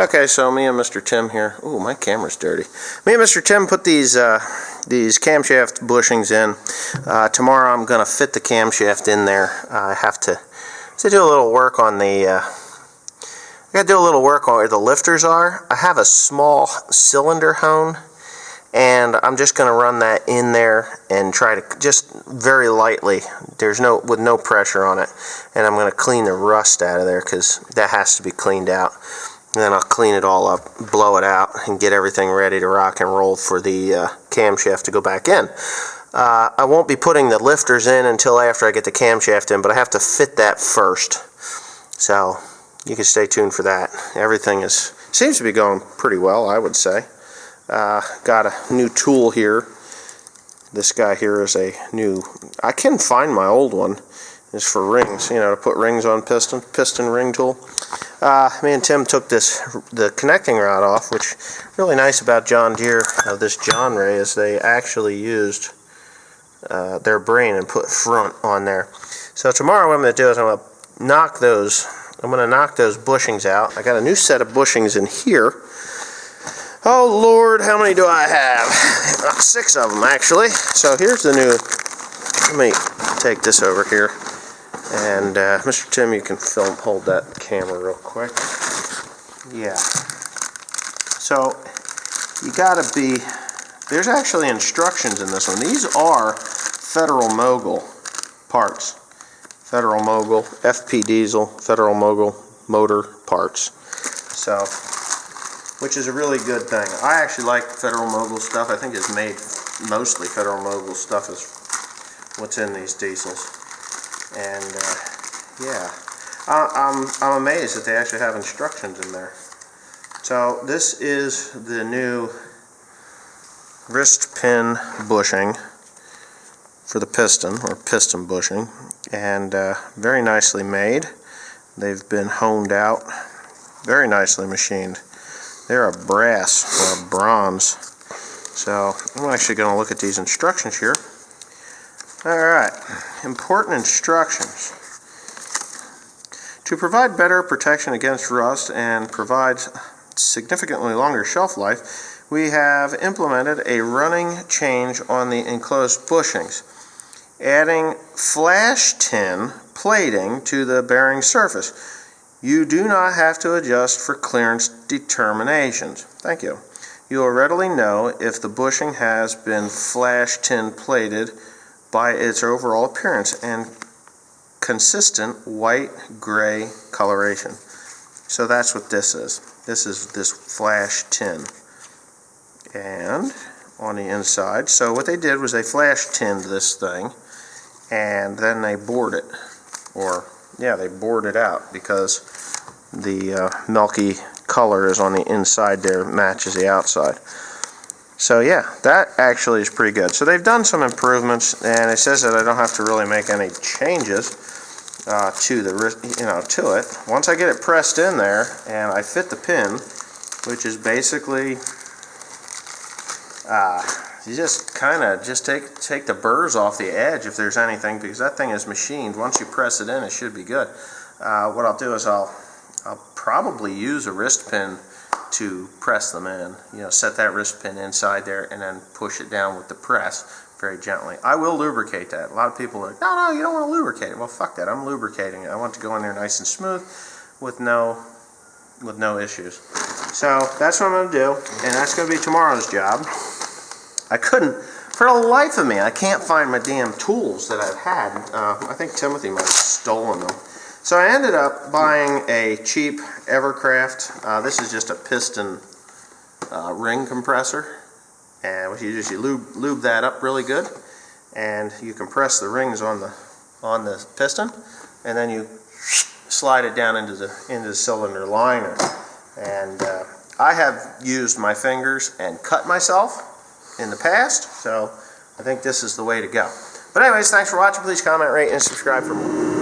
Okay, so me and Mr. Tim here. Ooh, my camera's dirty. Me and Mr. Tim put these camshaft bushings in. Tomorrow I'm going to fit the camshaft in there. I have to do a little work on the... I got to do a little work on where the lifters are. I have a small cylinder hone, and I'm just going to run that in there and try to just very lightly. With no pressure on it, and I'm going to clean the rust out of there because that has to be cleaned out. And then I'll clean it all up, blow it out, and get everything ready to rock and roll for the camshaft to go back in. I won't be putting the lifters in until after I get the camshaft in, but I have to fit that first. So you can stay tuned for that. Everything seems to be going pretty well, I would say. Got a new tool here. This guy here is a new... I can find my old one. It's for rings, to put rings on piston ring tool. Me and Tim took the connecting rod off, which really nice about John Deere of this John Ray is they actually used their brain and put front on there. So tomorrow what I'm going to do is I'm going to knock those bushings out. I got a new set of bushings in here. Oh Lord, how many do I have? 6 of them actually. So here's the new. Let me take this over here. And Mr. Tim, you can hold that camera real quick. Yeah. So you gotta be. There's actually instructions in this one. These are Federal Mogul parts. Federal Mogul, FP Diesel, Federal Mogul motor parts. So, which is a really good thing. I actually like Federal Mogul stuff. I think it's made mostly Federal Mogul stuff is what's in these diesels. And yeah, I'm amazed that they actually have instructions in there. So this is the new wrist pin bushing for the piston, or piston bushing, and very nicely made. They've been honed out, very nicely machined. They're a brass or a bronze. So I'm actually going to look at these instructions here. Alright, important instructions. To provide better protection against rust and provide significantly longer shelf life, we have implemented a running change on the enclosed bushings, adding flash tin plating to the bearing surface. You do not have to adjust for clearance determinations. Thank you. You will readily know if the bushing has been flash tin plated by its overall appearance and consistent white-gray coloration. So that's what this is. This is this flash tin. And on the inside, so what they did was they flash tinned this thing, and then they bored it. They bored it out because the milky color is on the inside there, matches the outside. So yeah, that actually is pretty good. So they've done some improvements, and it says that I don't have to really make any changes to it. Once I get it pressed in there and I fit the pin, which is basically you just kind of take the burrs off the edge if there's anything, because that thing is machined. Once you press it in, it should be good. What I'll do is I'll probably use a wrist pin to press them in. Set that wrist pin inside there and then push it down with the press very gently. I will lubricate that. A lot of people are like, no, you don't want to lubricate it. Well, fuck that. I'm lubricating it. I want it to go in there nice and smooth with no issues. So that's what I'm going to do, and that's going to be tomorrow's job. I couldn't, for the life of me, I can't find my damn tools that I've had. I think Timothy might have stolen them. So I ended up buying a cheap Evercraft. This is just a piston ring compressor, and what you do is you lube that up really good, and you compress the rings on the piston, and then you slide it down into the cylinder liner. And I have used my fingers and cut myself in the past, so I think this is the way to go. But anyways, thanks for watching. Please comment, rate, and subscribe for more.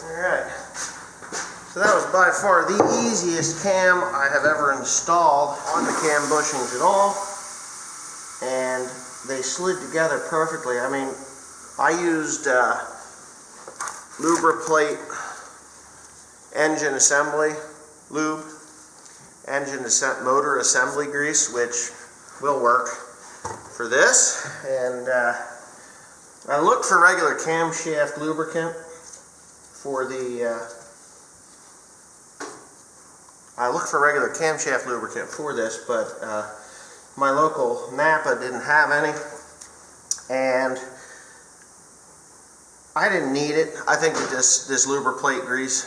Alright, so that was by far the easiest cam I have ever installed on the cam bushings at all, and they slid together perfectly. I mean, I used Lubriplate engine assembly lube, motor assembly grease, which will work for this, and I looked for regular camshaft lubricant for this, but my local Napa didn't have any, and I didn't need it. I think that this Lubriplate grease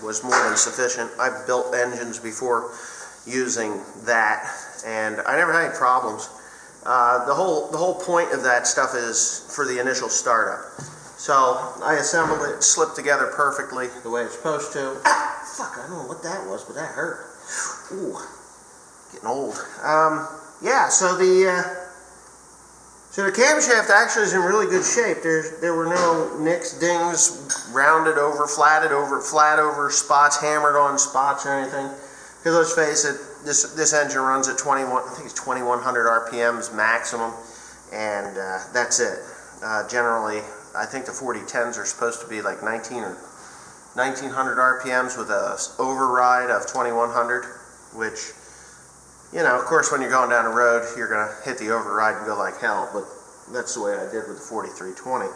was more than sufficient. I've built engines before using that, and I never had any problems. The whole point of that stuff is for the initial startup. So I assembled it, slipped together perfectly the way it's supposed to. Fuck, I don't know what that was, but that hurt. Ooh, getting old. Yeah, so the camshaft actually is in really good shape. There were no nicks, dings, rounded over, flat over spots, hammered on spots or anything. Because let's face it, this engine runs at 2100 RPMs maximum, and that's it. Generally, I think the 4010s are supposed to be like 1900 RPMs with a override of 2100, which, you know, of course, when you're going down the road, you're going to hit the override and go like hell, but that's the way I did with the 4320.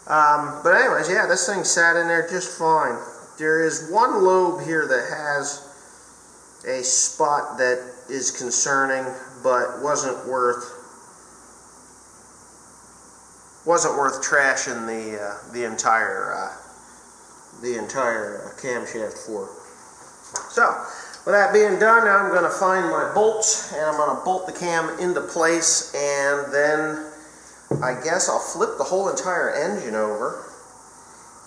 But anyways, yeah, this thing sat in there just fine. There is one lobe here that has a spot that is concerning, but wasn't worth trashing the entire camshaft for. So, with that being done, now I'm going to find my bolts, and I'm going to bolt the cam into place, and then I guess I'll flip the whole entire engine over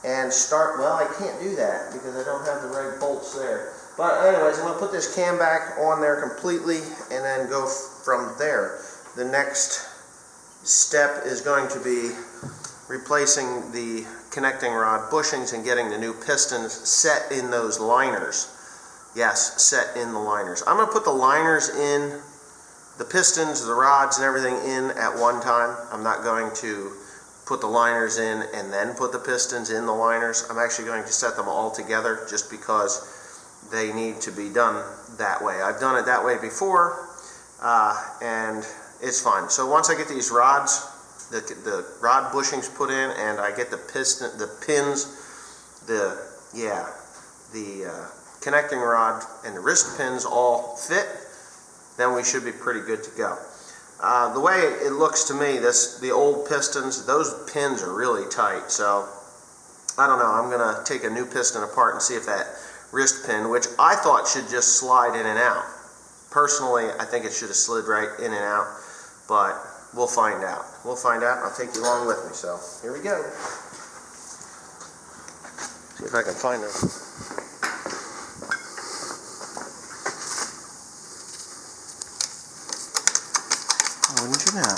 and start. Well, I can't do that because I don't have the right bolts there. But anyways, I'm going to put this cam back on there completely and then go from there. The next step is going to be replacing the connecting rod bushings and getting the new pistons set in those liners. Yes, set in the liners. I'm going to put the liners in, the pistons, the rods, and everything in at one time. I'm not going to put the liners in and then put the pistons in the liners. I'm actually going to set them all together just because they need to be done that way. I've done it that way before, and it's fine. So once I get these rods, the rod bushings put in, and I get the pins, the connecting rod and the wrist pins all fit, then we should be pretty good to go. The way it looks to me, the old pistons, those pins are really tight, so I don't know. I'm going to take a new piston apart and see if that wrist pin, which I thought should just slide in and out. Personally, I think it should have slid right in and out, but we'll find out. We'll find out, and I'll take you along with me. So, here we go. See if I can find it. Wouldn't you know?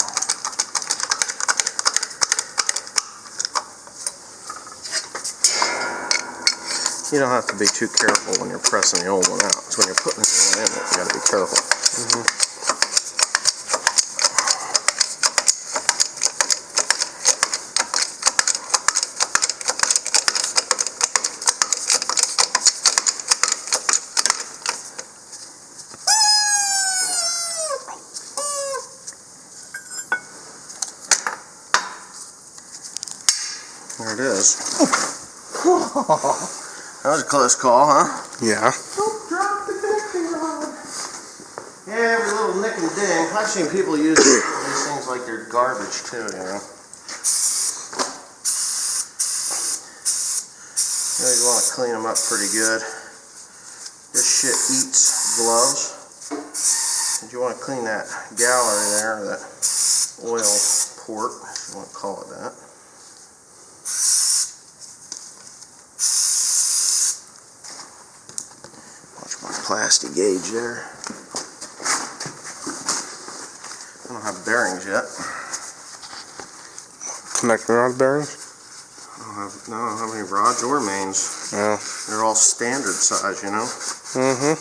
You don't have to be too careful when you're pressing the old one out. It's when you're putting the new one in that you got to be careful. There it is. That was a close call, huh? Yeah. Don't drop the connecting rod. Yeah, every little nick and ding. I've seen people use these things like they're garbage too, you know. You want to clean them up pretty good. This shit eats gloves. And you want to clean that gallery there, or that oil port, if you want to call it that. Plastic gauge there. I don't have bearings yet. Connecting rod bearings? I don't have No, I don't have any rods or mains. No. They're all standard size, you know? Mm-hmm.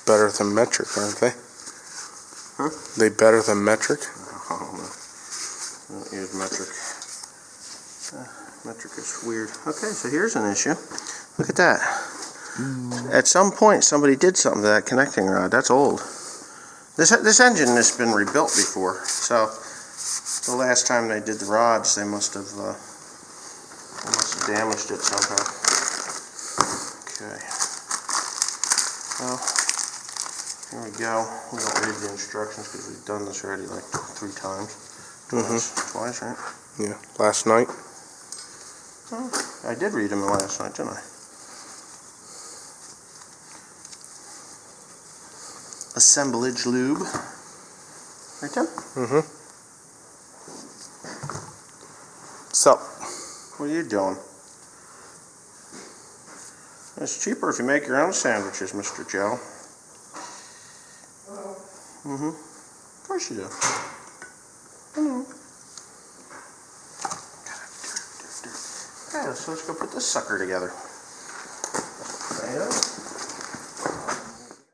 Better than metric, aren't they? Huh? They better than metric? I don't know. I don't use metric. Metric is weird. Okay, so here's an issue. Look at that. At some point, somebody did something to that connecting rod. That's old. This engine has been rebuilt before, so the last time they did the rods, they must have damaged it somehow. Okay. Well, here we go. We don't read the instructions because we've done this already like 3 times. Twice, right? Yeah, last night. Oh, I did read them last night, didn't I? Assemblage lube. Right, Tim? Mm-hmm. So, What are you doing? It's cheaper if you make your own sandwiches, Mr. Joe. Mm-hmm. Of course you do. I know. Okay, so let's go put this sucker together.